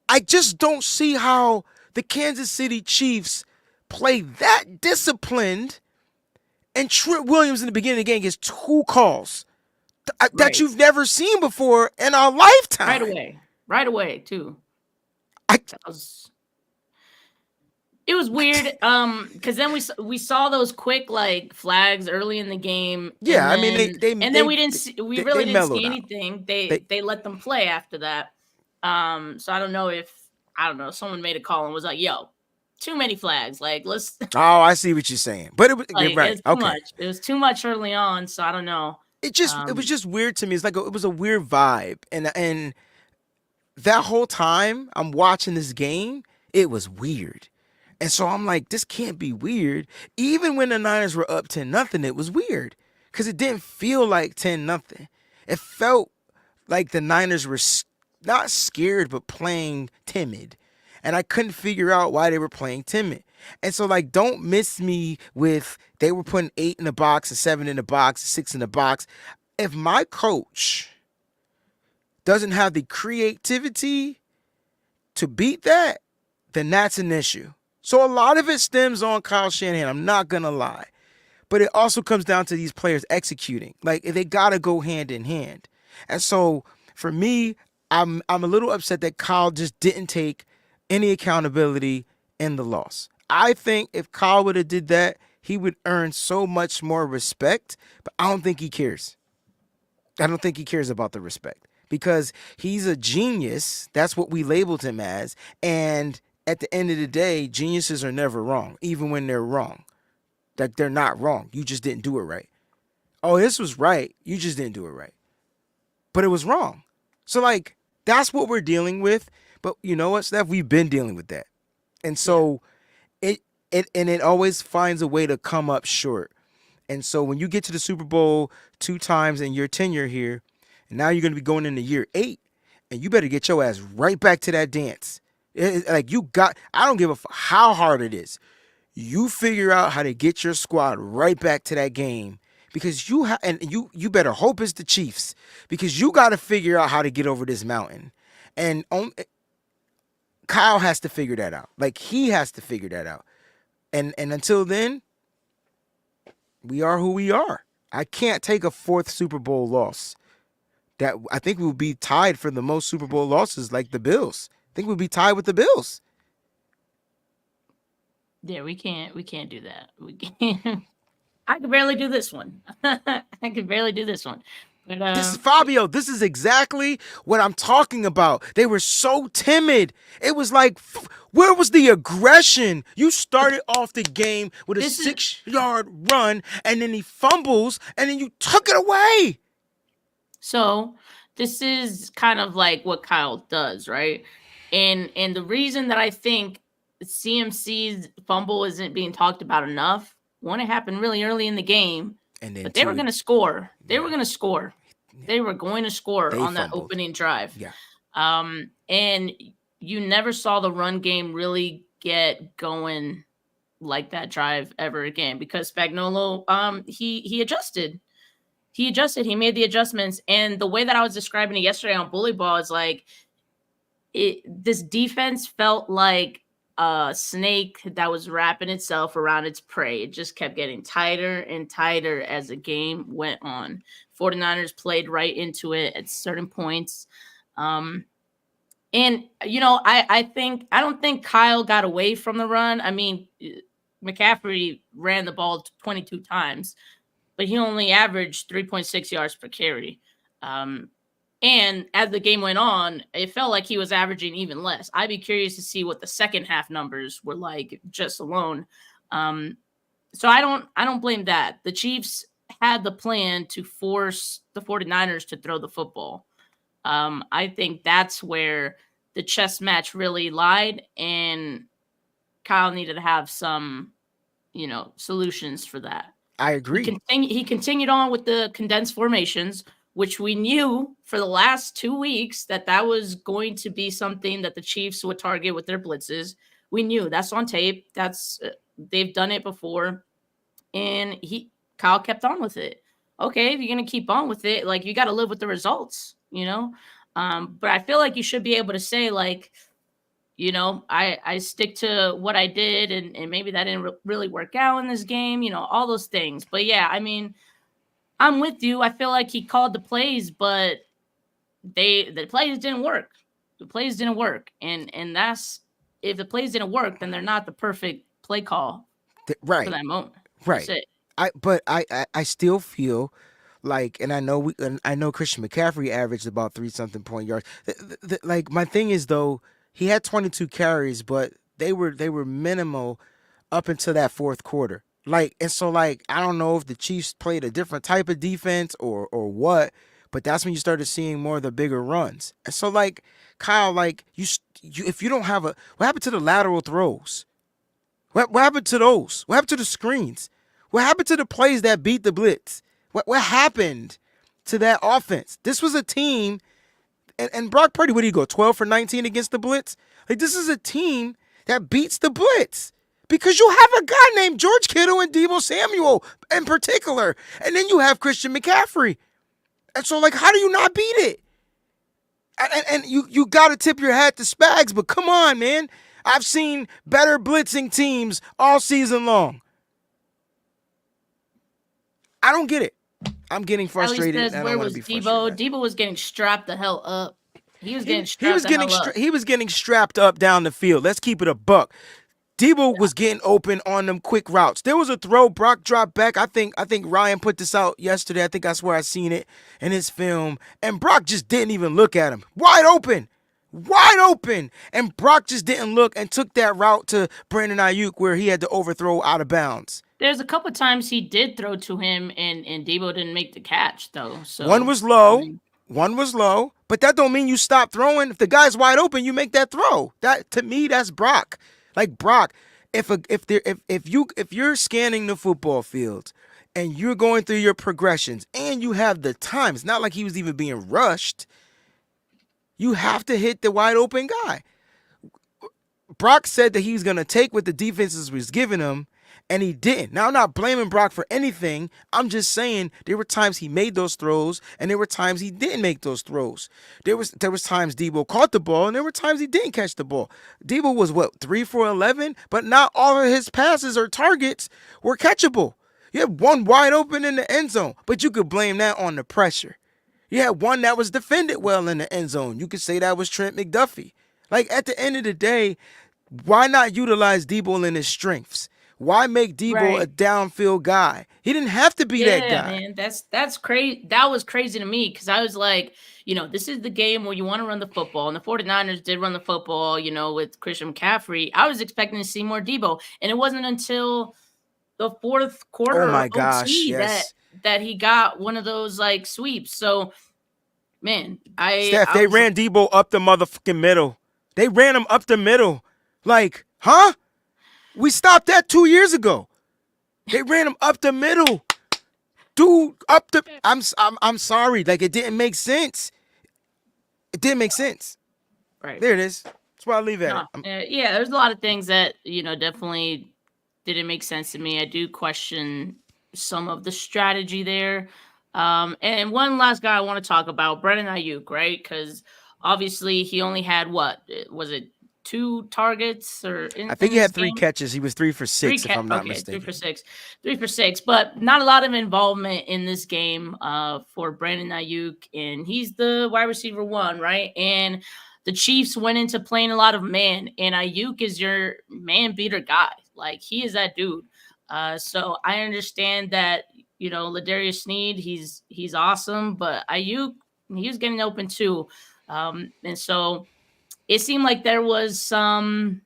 I just don't see how the Kansas City Chiefs play that disciplined, and Trent Williams in the beginning of the game gets 2 calls that Right. you've never seen before in our lifetime. Right away, too. I- It was weird, because then we saw those quick like flags early in the game. Yeah, and I mean, then, they we didn't see, we really didn't mellowed see out. anything. They- They let them play after that. So I don't know. Someone made a call and was like, "Yo, too many flags. Like, let's." Oh, I see what you're saying. But it was Like, right. it's too much. It was too much early on. So I don't know. It was just weird to me. It's like it was a weird vibe, and that whole time I'm watching this game, it was weird. And so I'm like, this can't be weird. Even when the Niners were up 10-0, it was weird because it didn't feel like 10-0. It felt like the Niners were not scared, but playing timid. And I couldn't figure out why they were playing timid. And so, like, don't miss me with they were putting 8 in the box, a 7 in the box, a 6 in the box. If my coach doesn't have the creativity to beat that, then that's an issue. So a lot of it stems on Kyle Shanahan. I'm not going to lie. But it also comes down to these players executing. Like, they got to go hand in hand. And so for me, I'm a little upset that Kyle just didn't take any accountability in the loss. I think if Kyle would have did that, he would earn so much more respect, but I don't think he cares. I don't think he cares about the respect because he's a genius. That's what we labeled him as. And at the end of the day, geniuses are never wrong, even when they're wrong. Like, they're not wrong. You just didn't do it right. Oh, this was right. You just didn't do it right. But it was wrong. So, like, that's what we're dealing with. But you know what, Steph? We've been dealing with that. And so it always finds a way to come up short. And so when you get to the Super Bowl 2 times in your tenure here, and now you're going to be going into year 8, and you better get your ass right back to that dance. I don't give a how hard it is. You figure out how to get your squad right back to that game because you better hope it's the Chiefs because you got to figure out how to get over this mountain. And Kyle has to figure that out. Like, he has to figure that out. And until then, we are who we are. I can't take a 4th Super Bowl loss. That I think we'll be tied for the most Super Bowl losses, like the Bills. I think we'll be tied with the Bills. Yeah, we can't do that. We can't. I could barely do this one. I could barely do this one. But, This is Fabio. This is exactly what I'm talking about. They were so timid. It was like, where was the aggression? You started off the game with a 6-yard run, and then he fumbles, and then you took it away. So this is kind of like what Kyle does, right? And the reason that I think CMC's fumble isn't being talked about enough, one, it happened really early in the game, and then but they were going to score. They were going to score. They were going to score on that opening drive. Yeah. And you never saw the run game really get going like that drive ever again because Spagnuolo, he adjusted. He made the adjustments. And the way that I was describing it yesterday on Bully Ball is like this defense felt like a snake that was wrapping itself around its prey. It just kept getting tighter and tighter as the game went on. 49ers played right into it at certain points. And, you know, I don't think Kyle got away from the run. I mean, McCaffrey ran the ball 22 times, but he only averaged 3.6 yards per carry. And as the game went on, it felt like he was averaging even less. I'd be curious to see what the second half numbers were like just alone. So I don't blame that. The Chiefs had the plan to force the 49ers to throw the football. I think that's where the chess match really lied, and Kyle needed to have some, solutions for that. I agree. He continued on with the condensed formations, which we knew for the last 2 weeks that was going to be something that the Chiefs would target with their blitzes. We knew that's on tape. They've done it before, and Kyle kept on with it. Okay, if you're gonna keep on with it, like, you got to live with the results, But I feel like you should be able to say, like, I stick to what I did, and maybe that didn't really work out in this game, all those things. But yeah, I mean, I'm with you. I feel like he called the plays, but the plays didn't work. The plays didn't work, and that's, if the plays didn't work, then they're not the perfect play call right for that moment. Right. I still feel like, and I know Christian McCaffrey averaged about 3-something point yards. Like, my thing is, though, he had 22 carries, but they were minimal up until that fourth quarter. Like, and so, like, I don't know if the Chiefs played a different type of defense or what, but that's when you started seeing more of the bigger runs. And so, like, Kyle, like, you if you don't have what happened to the lateral throws? What happened to those? What happened to the screens? What happened to the plays that beat the blitz? What happened to that offense? This was a team, and Brock Purdy, what did he go, 12 for 19 against the blitz? Like, this is a team that beats the blitz because you have a guy named George Kittle and Deebo Samuel in particular, and then you have Christian McCaffrey. And so, like, how do you not beat it? And you got to tip your hat to Spags, but come on, man. I've seen better blitzing teams all season long. I don't get it. I'm getting Ellie frustrated, says, and I where don't want to was be frustrated. Debo? Debo was getting strapped the hell up. He was getting He strapped was the getting hell up. he was getting strapped up down the field. Let's keep it a buck. Debo was getting open on them quick routes. There was a throw Brock dropped back. I think Ryan put this out yesterday. I think that's where I seen it in his film. And Brock just didn't even look at him. Wide open. And Brock just didn't look and took that route to Brandon Ayuk where he had to overthrow out of bounds. There's a couple times he did throw to him, and Debo didn't make the catch, though. So One was low, but that don't mean you stop throwing. If the guy's wide open, you make that throw. That, to me, that's Brock. Like Brock, if you're scanning the football field and you're going through your progressions and you have the time, it's not like he was even being rushed. You have to hit the wide open guy. Brock said that he was going to take what the defenses was giving him, and he didn't. Now, I'm not blaming Brock for anything. I'm just saying there were times he made those throws, and there were times he didn't make those throws. There was times Debo caught the ball, and there were times he didn't catch the ball. Debo was, 3 for 11? But not all of his passes or targets were catchable. You had one wide open in the end zone, but you could blame that on the pressure. You had one that was defended well in the end zone. You could say that was Trent McDuffie. Like, at the end of the day, why not utilize Debo in his strengths? Why make Debo a downfield guy? He didn't have to be that guy. Man, that's crazy. That was crazy to me because I was like, this is the game where you want to run the football, and the 49ers did run the football, with Christian McCaffrey. I was expecting to see more Debo, and it wasn't until the fourth quarter Oh my gosh, OT yes. that he got one of those like sweeps. So, man, Steph, they ran Debo up the motherfucking middle. They ran him up the middle. Like, huh? We stopped that 2 years ago. They ran him up the middle. Dude, up the I'm sorry. Like, it didn't make sense. It didn't make sense. Right. There it is. That's why I leave it. Yeah, there's a lot of things that, definitely didn't make sense to me. I do question some of the strategy there. And one last guy I want to talk about, Brandon Ayuk, right? Because obviously he only had was it 2 targets I think he had 3 catches. He was 3 for 6, if I'm not mistaken. 3 for 6, but not a lot of involvement in this game for Brandon Ayuk, and he's the wide receiver 1, right? And the Chiefs went into playing a lot of man, and Ayuk is your man beater guy. Like, he is that dude. So I understand that, Ladarius Sneed, he's awesome, but Ayuk, he was getting open too. And so it seemed like there was some,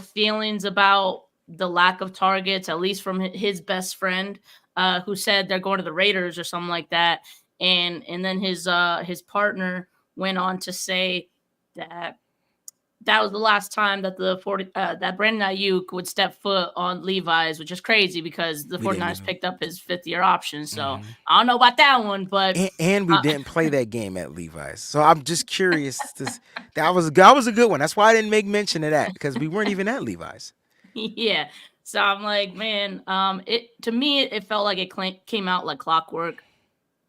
feelings about the lack of targets, at least from his best friend, who said they're going to the Raiders or something like that. And then his partner went on to say that was the last time that that Brandon Ayuk would step foot on Levi's, which is crazy because the 49ers picked up his 5th-year option. So I don't know about that one, but and we didn't play that game at Levi's. So I'm just curious. That was a good one. That's why I didn't make mention of that, because we weren't even at Levi's. Yeah. So I'm like, man, to me it felt like it came out like clockwork.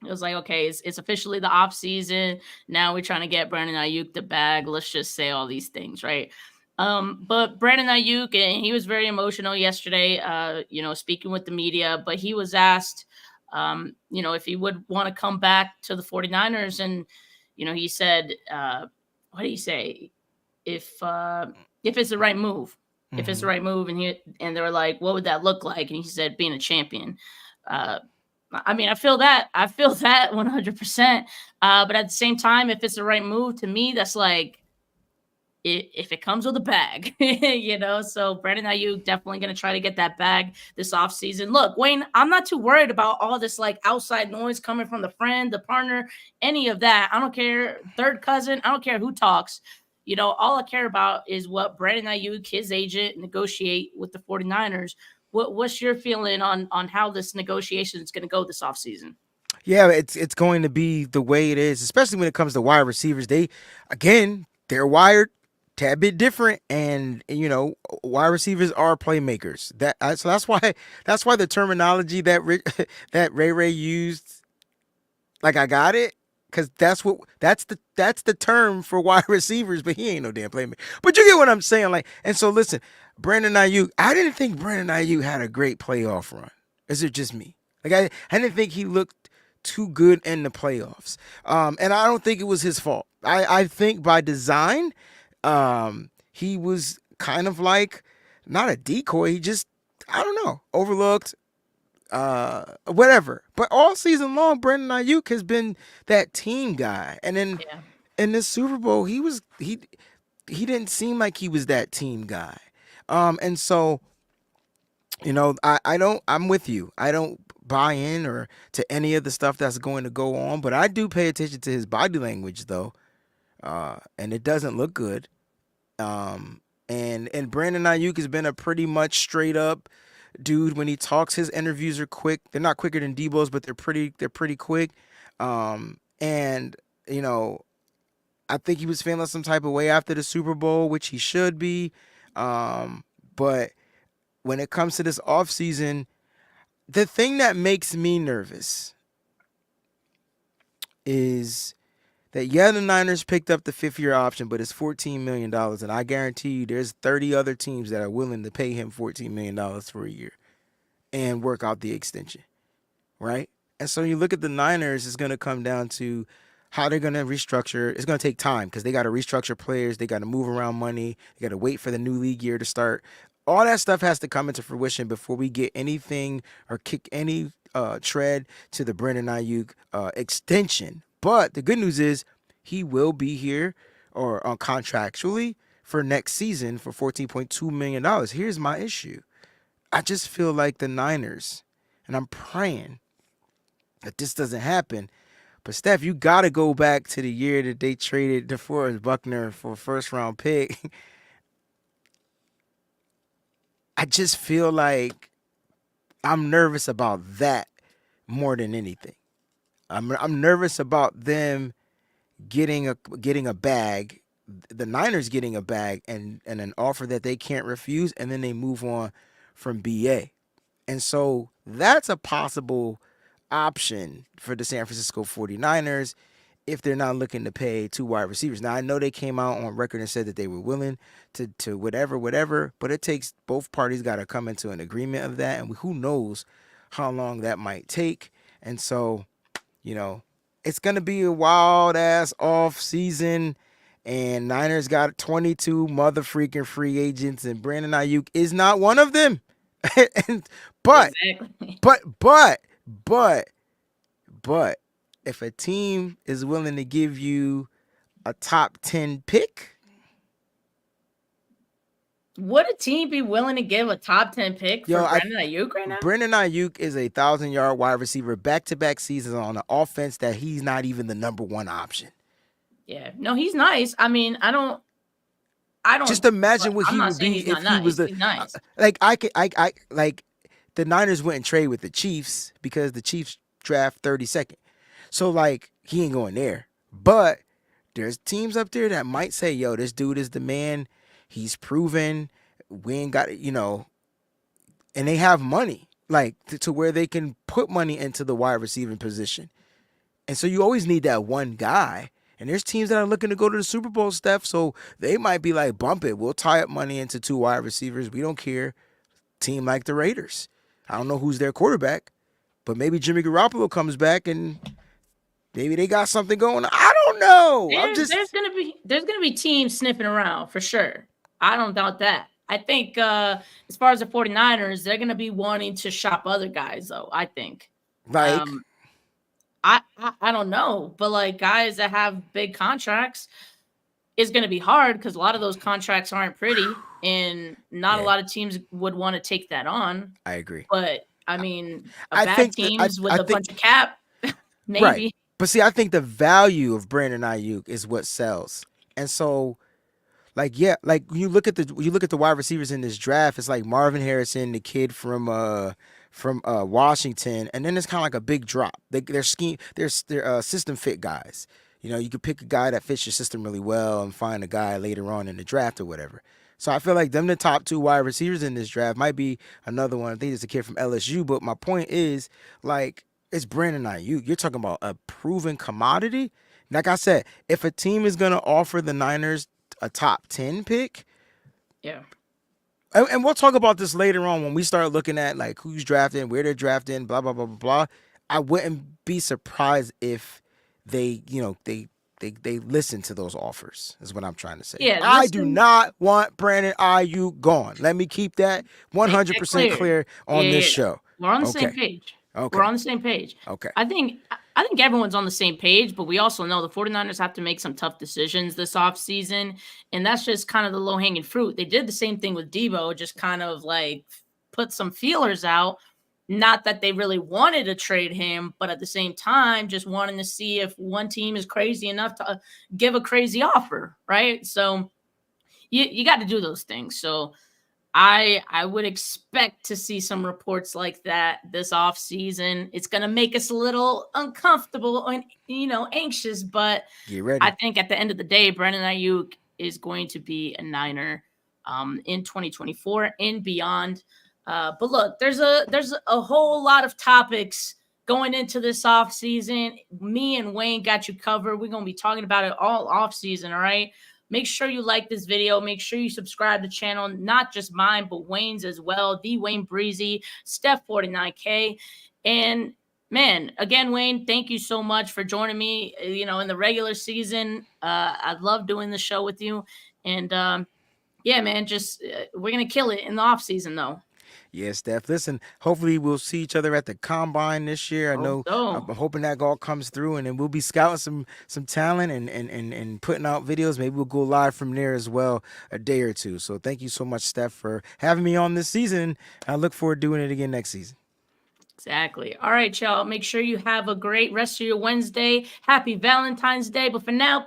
It was like, okay, it's officially the off season. Now we're trying to get Brandon Ayuk the bag. Let's just say all these things, right? But Brandon Ayuk, and he was very emotional yesterday, speaking with the media, but he was asked, if he would want to come back to the 49ers. And, he said, what did he say? If it's the right move, if it's the right move. And they were like, what would that look like? And he said, being a champion. I mean, I feel that 100%. But at the same time, if it's the right move, to me, that's like, if it comes with a bag, so Brandon Ayuk definitely going to try to get that bag this offseason. Look, Wayne, I'm not too worried about all this like outside noise coming from the friend, the partner, any of that. I don't care. Third cousin. I don't care who talks. All I care about is what Brandon Ayuk, his agent, negotiate with the 49ers. What's your feeling on how this negotiation is going to go this offseason? Yeah, it's going to be the way it is, especially when it comes to wide receivers. They're wired a tad bit different, and wide receivers are playmakers. So that's why the terminology that Ray used, like, I got it, because that's the term for wide receivers, but he ain't no damn playmaker. But you get what I'm saying, like, and so listen, Brandon Ayuk, I didn't think Brandon Ayuk had a great playoff run. Is it just me? Like I didn't think he looked too good in the playoffs. And I don't think it was his fault. I think by design, he was kind of like not a decoy. He just, I don't know, overlooked, whatever. But all season long, Brandon Ayuk has been that team guy. And then Yeah. in this Super Bowl, he didn't seem like he was that team guy. And so, I'm with you. I don't buy in or to any of the stuff that's going to go on, but I do pay attention to his body language though. And it doesn't look good. And Brandon Ayuk has been a pretty much straight up dude when he talks. His interviews are quick. They're not quicker than Debo's, but they're pretty quick. And I think he was feeling some type of way after the Super Bowl, which he should be. But when it comes to this offseason, the thing that makes me nervous is that, the Niners picked up the 5th-year option, but it's $14 million. And I guarantee you there's 30 other teams that are willing to pay him $14 million for a year and work out the extension, right? And so you look at the Niners, it's going to come down to how they're going to restructure. It's going to take time because they got to restructure players. They got to move around money. They got to wait for the new league year to start. All that stuff has to come into fruition before we get anything or kick any tread to the Brandon Ayuk extension. But the good news is he will be here or contractually for next season for $14.2 million. Here's my issue. I just feel like the Niners, and I'm praying that this doesn't happen, but Steph, you got to go back to the year that they traded DeForest Buckner for a first-round pick. I just feel like I'm nervous about that more than anything. I'm nervous about them getting a bag, the Niners getting a bag and an offer that they can't refuse, and then they move on from BA. And so that's a possible option for the San Francisco 49ers if they're not looking to pay 2 wide receivers. Now, I know they came out on record and said that they were willing to whatever, but it takes both parties got to come into an agreement of that, and who knows how long that might take. And so, it's going to be a wild-ass off season, and Niners got 22 mother-freaking free agents, and Brandon Ayuk is not one of them. But if a team is willing to give you a top 10 pick, would a team be willing to give a top 10 pick for Brandon Ayuk right now? Brandon Ayuk is a 1,000-yard wide receiver back-to-back seasons on an offense that he's not even the number one option. Yeah, no, he's nice. I mean, I don't. Just imagine what he would be if he was nice. Like the Niners wouldn't trade with the Chiefs because the Chiefs draft 32nd. So like he ain't going there. But there's teams up there that might say, yo, this dude is the man. He's proven. We ain't got, and they have money like to where they can put money into the wide receiving position. And so you always need that one guy. And there's teams that are looking to go to the Super Bowl, Steph, so they might be like, bump it. We'll tie up money into 2 wide receivers. We don't care. Team like the Raiders. I don't know who's their quarterback, but maybe Jimmy Garoppolo comes back and maybe they got something going on. I don't know. There's gonna be teams sniffing around for sure. I don't doubt that. I think as far as the 49ers, they're gonna be wanting to shop other guys, though, I think. Like I don't know, but like guys that have big contracts is going to be hard because a lot of those contracts aren't pretty, and not a lot of teams would want to take that on. I agree, but I mean, teams with a bunch of cap, maybe. Right. But see, I think the value of Brandon Ayuk is what sells, and so. Like you look at the wide receivers in this draft, it's like Marvin Harrison, the kid from Washington, and then it's kind of like a big drop. They're system fit guys. You could pick a guy that fits your system really well and find a guy later on in the draft or whatever. So I feel like them the top 2 wide receivers in this draft might be another one. I think it's a kid from LSU, but my point is like it's Brandon Ayuk. You're talking about a proven commodity. Like I said, if a team is going to offer the Niners a top 10 pick, Yeah. and we'll talk about this later on when we start looking at like who's drafting, where they're drafting, blah blah blah blah blah. I wouldn't be surprised if they, they listen to those offers. Is what I'm trying to say. Yeah, I do listen, not want Brandon Ayuk gone. Let me keep that make that 100% clear on this Yeah. show. We're on the Okay. same page. Okay. We're on the same page. Okay. I think everyone's on the same page, but we also know the 49ers have to make some tough decisions this offseason, and that's just kind of the low-hanging fruit. They did the same thing with Debo, just kind of like put some feelers out. Not that they really wanted to trade him, but at the same time, just wanting to see if one team is crazy enough to give a crazy offer, right? So you got to do those things. So I would expect to see some reports like that this off season. It's going to make us a little uncomfortable and anxious, but Get ready. I think at the end of the day, Brandon Ayuk is going to be a Niner in 2024 and beyond. But look, there's a whole lot of topics going into this off season. Me and Wayne got you covered. We're going to be talking about it all off season. All right. Make sure you like this video. Make sure you subscribe to the channel, not just mine, but Wayne's as well. The Wayne Breezie, Steph 49K. And man, again, Wayne, thank you so much for joining me, in the regular season. I love doing the show with you. And yeah, man, just we're going to kill it in the off season though. Yeah, Steph. Listen, hopefully we'll see each other at the combine this year. I know I'm hoping that all comes through, and then we'll be scouting some talent and putting out videos. Maybe we'll go live from there as well a day or two. So thank you so much, Steph, for having me on this season. I look forward to doing it again next season. Exactly. All right, y'all. Make sure you have a great rest of your Wednesday. Happy Valentine's Day. But for now,